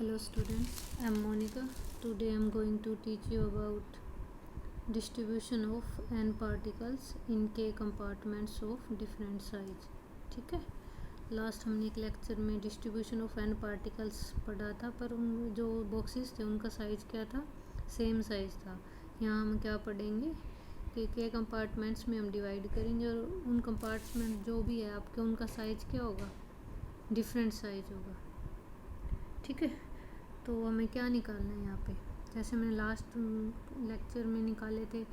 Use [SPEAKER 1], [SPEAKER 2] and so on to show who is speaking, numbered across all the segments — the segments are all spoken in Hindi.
[SPEAKER 1] Hello students, I am Monica. Today I am going to teach you about distribution of n particles in k compartments of different size. ठीक है, लास्ट हमने एक लेक्चर में डिस्ट्रीब्यूशन ऑफ n पार्टिकल्स पढ़ा था, पर उन जो बॉक्सेस थे उनका साइज़ क्या था, सेम साइज़ था। यहाँ हम क्या पढ़ेंगे कि के कंपार्टमेंट्स में हम डिवाइड करेंगे और उन कंपार्टमेंट जो भी है आपके उनका साइज़ क्या होगा, डिफरेंट साइज होगा। ठीक है, तो हमें क्या निकालना है यहाँ पे, जैसे मैंने लास्ट लेक्चर में निकाले थे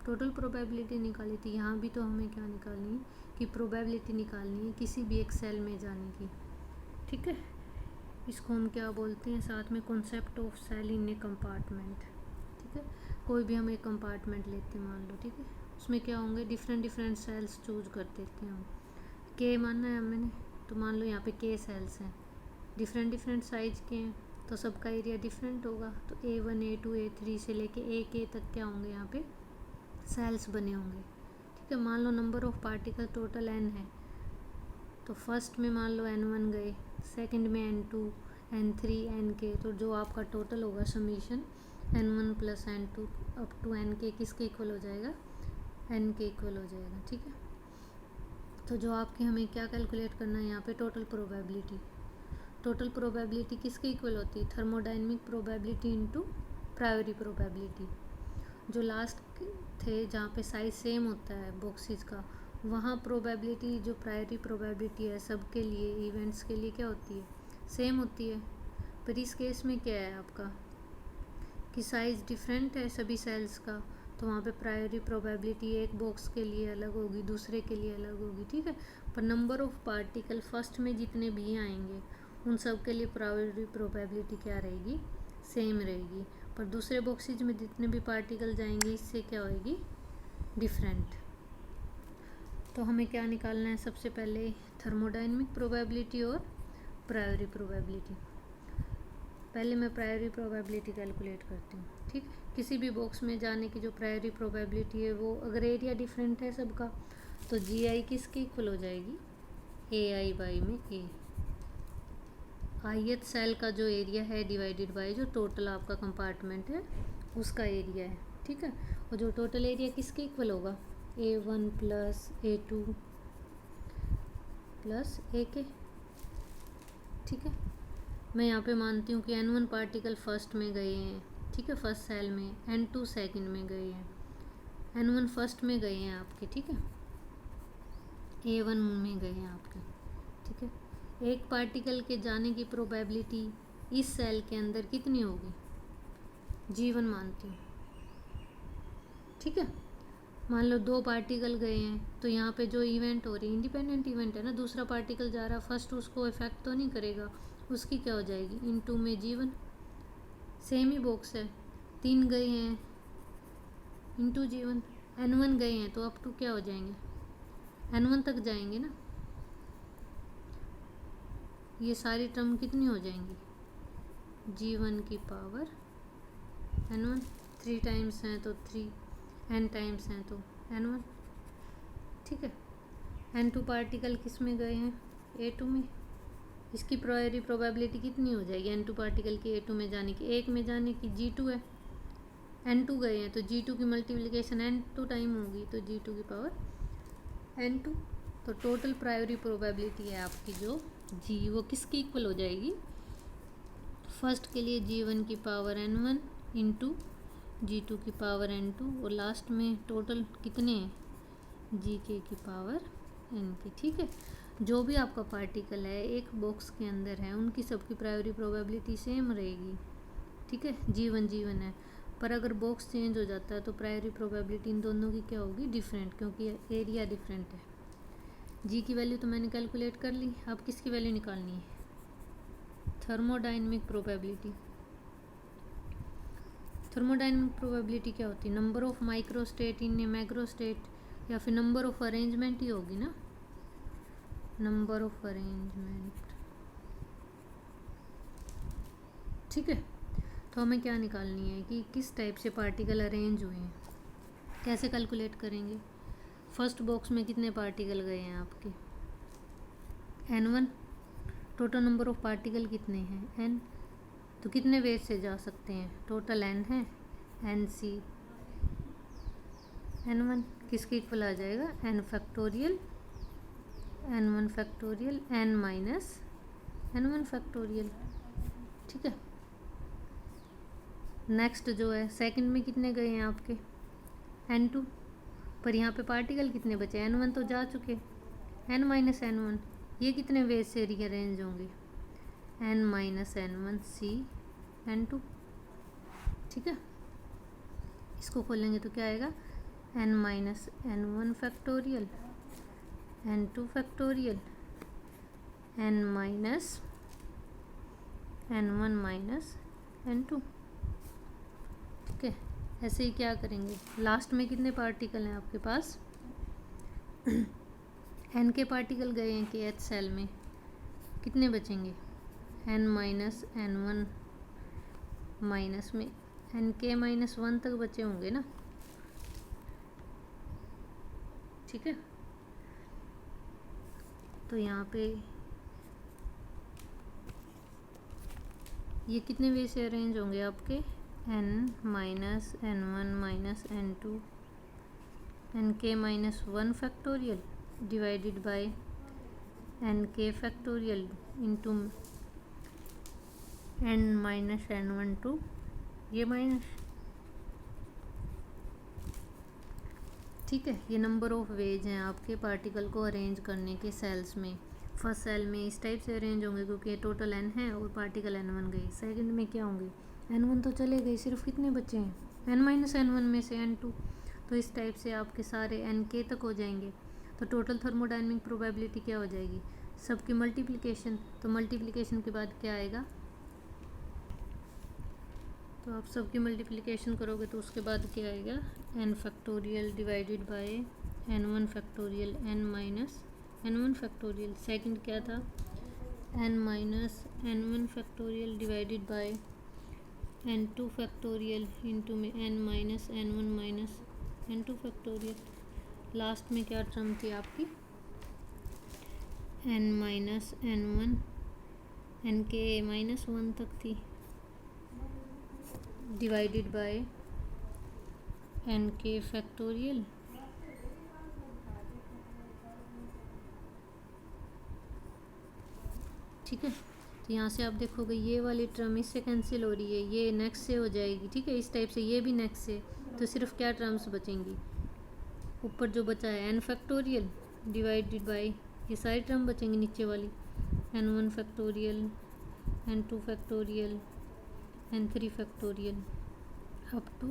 [SPEAKER 1] टोटल प्रोबेबिलिटी निकाली थी, यहाँ भी तो हमें क्या निकालनी है कि प्रोबेबिलिटी निकालनी है किसी भी एक सेल में जाने की। ठीक है, इसको हम क्या बोलते हैं, साथ में concept of cell in a compartment. ठीक है, कोई भी हम एक कंपार्टमेंट लेते हैं मान लो, ठीक है, उसमें क्या होंगे, डिफरेंट सेल्स चूज कर देते हैं हम। के मानना है मैंने, तो मान लो यहाँ पे के सेल्स हैं, डिफरेंट साइज के हैं, तो सबका एरिया डिफरेंट होगा। तो A1 A2 A3 से लेके A तक क्या होंगे, यहाँ पे सेल्स बने होंगे। ठीक है, मान लो number of particle total n है, तो फर्स्ट में मान लो n1 गए, सेकंड में n2 n3 nk, तो जो आपका टोटल होगा summation n1 plus n2 up to nk किसके इक्वल हो जाएगा, n के इक्वल हो जाएगा। ठीक है, तो जो आपके हमें क्या कैलकुलेट करना है यहाँ पे, टोटल प्रोबेबिलिटी। टोटल प्रोबेबिलिटी किसके इक्वल होती है, थर्मोडाइनमिक प्रोबेबिलिटी इनटू प्रायोरी प्रोबेबिलिटी। जो लास्ट थे जहाँ पे साइज सेम होता है बॉक्सेस का, वहाँ प्रोबेबिलिटी जो प्रायोरी प्रोबेबिलिटी है सबके लिए, इवेंट्स के लिए क्या होती है, सेम होती है। पर इस केस में क्या है आपका कि साइज़ डिफरेंट है सभी सेल्स का, तो वहाँ पे प्रायोरी प्रोबेबिलिटी एक बॉक्स के लिए अलग होगी, दूसरे के लिए अलग होगी। ठीक है, पर नंबर ऑफ पार्टिकल फर्स्ट में जितने भी आएंगे उन सब के लिए प्रायोरी प्रोबेबिलिटी क्या रहेगी, सेम रहेगी, पर दूसरे बॉक्सेज में जितने भी पार्टिकल जाएंगे इससे क्या होएगी, डिफरेंट। तो हमें क्या निकालना है, सबसे पहले थर्मोडाइनमिक प्रोबेबिलिटी और प्रायोरी प्रोबेबिलिटी। पहले मैं प्रायोरी प्रोबेबिलिटी कैलकुलेट करती हूँ। ठीक, किसी भी बॉक्स में जाने की जो प्रायोरी प्रोबेबिलिटी है वो, अगर एरिया डिफरेंट है सबका, तो GI किसकी इक्वल हो जाएगी, AI बाई में A। ith सेल का जो एरिया है डिवाइडेड बाय जो टोटल आपका कंपार्टमेंट है उसका एरिया है। ठीक है, और जो टोटल एरिया किसके इक्वल होगा, A1 plus A2 plus AK। ठीक है, मैं यहाँ पे मानती हूँ कि N1 पार्टिकल फर्स्ट में गए हैं। ठीक है, फर्स्ट सेल में, N2 सेकंड में गए हैं, N1 फर्स्ट में गए हैं आपके। ठीक है, A1 में गए हैं आपके। ठीक है, एक पार्टिकल के जाने की प्रोबेबिलिटी इस सेल के अंदर कितनी होगी, G1 मानती हूँ। ठीक है, मान लो दो पार्टिकल गए हैं, तो यहाँ पे जो इवेंट हो रही है इंडिपेंडेंट इवेंट है ना, दूसरा पार्टिकल जा रहा है, फर्स्ट उसको इफेक्ट तो नहीं करेगा, उसकी क्या हो जाएगी, इन2 में G1। सेम ही बॉक्स है, 3 गए हैं इंटू G1, N1 गए हैं तो अप टू क्या हो जाएंगे, N1 तक जाएंगे ना, ये सारी टर्म कितनी हो जाएंगी, G1 की पावर N1, 3 टाइम्स हैं तो 3, N टाइम्स हैं तो N1। ठीक है, N2 पार्टिकल किस में गए हैं, A2 में, इसकी प्रायोरी प्रोबेबिलिटी कितनी हो जाएगी, N2 पार्टिकल की A2 में जाने की, एक में जाने की G2 है, N2 गए हैं तो G2 की मल्टीप्लिकेशन N2 टाइम होगी, तो G2 की पावर N2। तो टोटल प्रायोरी प्रोबेबिलिटी है आपकी जो G, वो किसकी इक्वल हो जाएगी, फर्स्ट के लिए G1 की पावर N1 इंटू G2 की पावर N2, और लास्ट में टोटल कितने हैं, GK की पावर NK। ठीक है, जो भी आपका पार्टिकल है एक बॉक्स के अंदर है उनकी सबकी प्रायोरी प्रोबेबिलिटी सेम रहेगी। ठीक है, G1 है, पर अगर बॉक्स चेंज हो जाता है तो प्रायोरी प्रोबेबिलिटी इन दोनों की क्या होगी, डिफरेंट, क्योंकि एरिया डिफरेंट है। G की वैल्यू तो मैंने कैलकुलेट कर ली, अब किसकी वैल्यू निकालनी है, थर्मोडाइनमिक प्रोबेबिलिटी। थर्मोडाइनमिक प्रोबेबिलिटी क्या होती है, number of microstate in A macrostate, या फिर नंबर ऑफ अरेंजमेंट ही होगी ना, नंबर ऑफ अरेंजमेंट। ठीक है, तो हमें क्या निकालनी है कि किस टाइप से पार्टिकल अरेंज हुए हैं, कैसे कैलकुलेट करेंगे। फर्स्ट बॉक्स में कितने पार्टिकल गए हैं आपके, N1, total number of particle कितने हैं N, तो कितने वेज से जा सकते हैं? टोटल n है, एन सी n1 किसके इक्वल आ जाएगा? n factorial n1 factorial n minus n1 factorial. ठीक है, नेक्स्ट जो है सेकंड में कितने गए हैं आपके? n2, पर यहाँ पे पार्टिकल कितने बचे? n1 तो जा चुके, n माइनस n1, ये कितने वेज से रीअरेंज होंगे? n माइनस n1 सी n2। ठीक है, इसको खोलेंगे तो क्या आएगा? n minus n1 factorial n2 factorial n minus n1 minus n2। ठीक है, ऐसे ही क्या करेंगे? लास्ट में कितने पार्टिकल हैं आपके पास? n के पार्टिकल गए हैं के एच सेल में, कितने बचेंगे? n माइनस n1 माइनस में n के माइनस 1 तक बचे होंगे ना। ठीक है, तो यहाँ पे ये कितने वे से अरेंज होंगे आपके? n minus n1 minus n2 n के minus 1 factorial divided by n के factorial into n minus n1 two ये माइनस। ठीक है, ये नंबर ऑफ वेज हैं आपके पार्टिकल को अरेंज करने के सेल्स में। फर्स्ट सेल में इस टाइप से अरेंज होंगे क्योंकि टोटल n है और पार्टिकल n1 गए। सेकंड में क्या होंगे? n1 तो चले गए, सिर्फ कितने बचे हैं? n माइनस n1 में से n2। तो इस टाइप से आपके सारे n के तक हो जाएंगे। तो टोटल थर्मोडायनेमिक प्रोबेबिलिटी क्या हो जाएगी? सबकी मल्टीप्लिकेशन। तो मल्टीप्लिकेशन के बाद क्या आएगा? तो आप सबकी मल्टीप्लिकेशन करोगे तो उसके बाद क्या आएगा? n factorial divided by n1 factorial n minus n1 factorial. Second क्या था? n minus n1 factorial divided bye n2 factorial into में n minus n1 minus n2 factorial. Last में क्या टर्म थी आपकी? n माइनस n1 n के माइनस 1 तक थी डिवाइडेड बाय n के फैक्टोरियल ठीक है, तो यहाँ से आप देखोगे ये वाली टर्म इससे कैंसिल हो रही है, ये नेक्स्ट से हो जाएगी। ठीक है, इस टाइप से ये भी नेक्स्ट से, तो सिर्फ क्या टर्म्स बचेंगी? ऊपर जो बचा है n फैक्टोरियल डिवाइडेड बाय ये सारी टर्म बचेंगी नीचे वाली, n1 factorial n2 factorial n3 factorial up to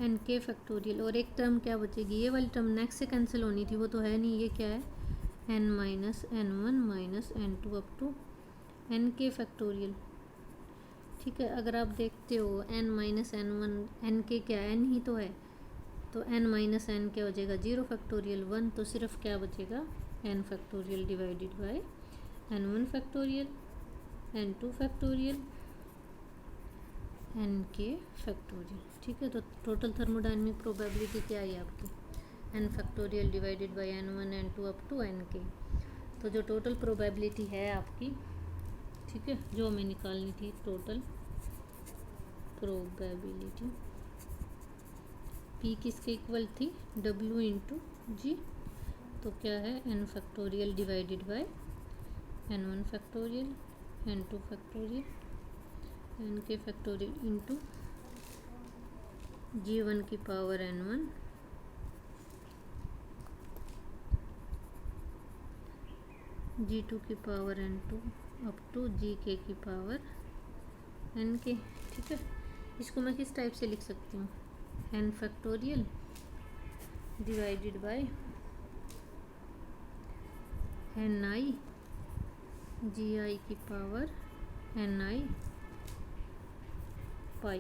[SPEAKER 1] n के फैक्टोरियल। और एक टर्म क्या बचेगी? ये वाली टर्म नेक्स्ट से कैंसिल होनी थी, वो तो है नहीं। ये क्या है? n minus n1 minus n2 up to n के फैक्टोरियल। ठीक है, अगर आप देखते हो n माइनस n1 n के क्या n ही तो है, तो n माइनस n क्या हो जाएगा? 0 फैक्टोरियल 1। तो सिर्फ क्या बचेगा? n factorial divided by n1 factorial n2 factorial n के फैक्टोरियल। ठीक है, तो टोटल थर्मोडायनेमिक प्रोबेबिलिटी क्या है आपकी? n factorial divided by n1 n2 up to n के। तो जो टोटल प्रोबेबिलिटी है आपकी, ठीक है, जो हमें निकालनी थी टोटल प्रोबेबिलिटी, p किसके इक्वल थी? w into G. तो क्या है? n factorial divided by n1 factorial n2 factorial n के फैक्टोरियल इंटू g1 की पावर n1 g2 की power n2 up to gk की पावर nk। ठीक है, इसको मैं किस टाइप से लिख सकती हूँ? n factorial divided by ni gi की power ni pi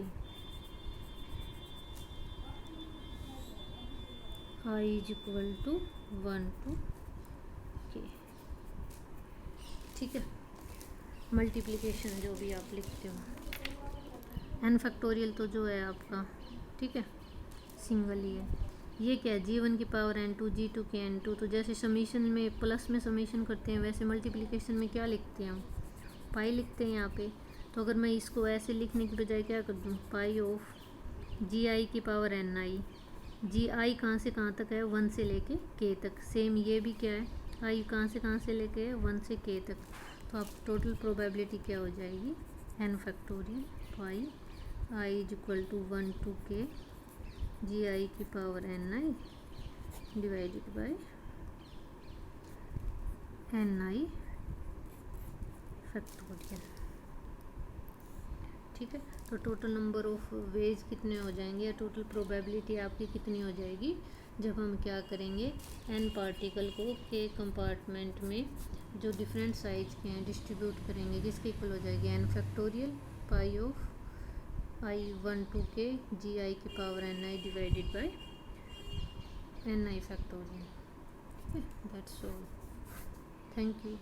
[SPEAKER 1] i is equal to 1 to k। ठीक है, मल्टीप्लिकेशन जो भी आप लिखते हो। n फैक्टोरियल तो जो है आपका, ठीक है, सिंगल ही है। ये क्या है? g1 की पावर n2 g2 के n2। तो जैसे समीशन में प्लस में समीशन करते हैं वैसे मल्टीप्लिकेशन में क्या लिखते हैं हम? पाई लिखते हैं यहाँ पे। तो अगर मैं इसको ऐसे लिखने की बजाय क्या कर दूँ, पाई ऑफ जी आई की पावर एन आई। जी आई कहाँ से कहाँ तक है, 1 से लेके के तक। सेम ये भी क्या है, आई कहाँ से लेके है, 1 से के तक। तो आप टोटल प्रोबेबिलिटी क्या हो जाएगी, N factorial pi I is equal to 1 to K G I की power N I divided by N I factorial. ठीक है, तो टोटल नंबर ऑफ वेज कितने हो जाएंगे या टोटल प्रोबेबिलिटी आपकी कितनी हो जाएगी जब हम क्या करेंगे, एन पार्टिकल को के कंपार्टमेंट में जो डिफरेंट साइज के हैं डिस्ट्रीब्यूट करेंगे, किसके इक्वल हो जाएगी, N factorial pi of I 1 to K G I की power N I divided by N I factorial. That's all, thank you.